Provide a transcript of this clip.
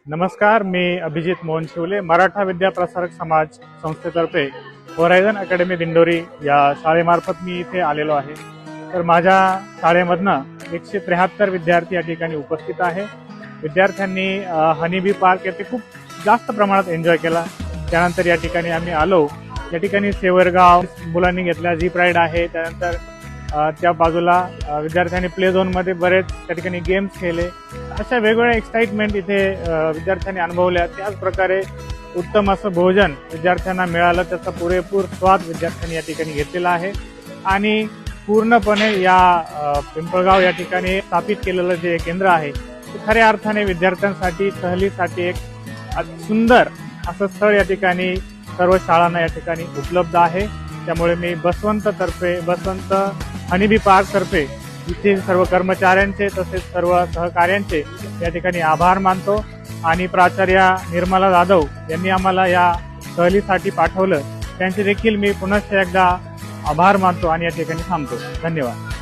नमस्कार, मी अभिजित मोहन शिवले, मराठा विद्या प्रसारक समाज संस्थेतर्फे होरायझन अकॅडमी दिंडोरी या शाळेमार्फत मी इथे आलेलो आहे। तर माझ्या शाळेमधनं 173 विद्यार्थी या ठिकाणी उपस्थित आहे। विद्यार्थ्यांनी हनीबी पार्क येथे खूप जास्त प्रमाणात एन्जॉय केला। त्यानंतर या ठिकाणी आम्ही आलो, या ठिकाणी सेवरगाव मुलांनी घेतला, झीप राईड आहे। त्यानंतर त्या बाजूला विद्यार्थ्यांनी प्ले झोनमध्ये बरेच त्या ठिकाणी गेम्स खेळले। अशा वेगवेगळ्या एक्साइटमेंट इथे विद्यार्थ्यांनी अनुभवल्या। त्याच प्रकारे उत्तम असं भोजन विद्यार्थ्यांना मिळालं, त्याचा पुरेपूर स्वाद विद्यार्थ्यांनी या ठिकाणी घेतलेला आहे। आणि पूर्णपणे या पिंपळगाव या ठिकाणी स्थापित केलेलं जे केंद्र आहे ते खऱ्या अर्थाने विद्यार्थ्यांसाठी सहलीसाठी एक सुंदर असं स्थळ या ठिकाणी सर्व शाळांना या ठिकाणी उपलब्ध आहे। त्यामुळे मी बसवंत हनीबी पार्क तर्फे इथे सर्व कर्मचाऱ्यांचे तसेच सर्व सहकार्यांचे या ठिकाणी आभार मानतो। आणि प्राचार्य निर्मला जाधव यांनी आम्हाला या सहलीसाठी पाठवलं, त्यांचे देखील मी पुनश्च एकदा आभार मानतो आणि या ठिकाणी थांबतो। धन्यवाद।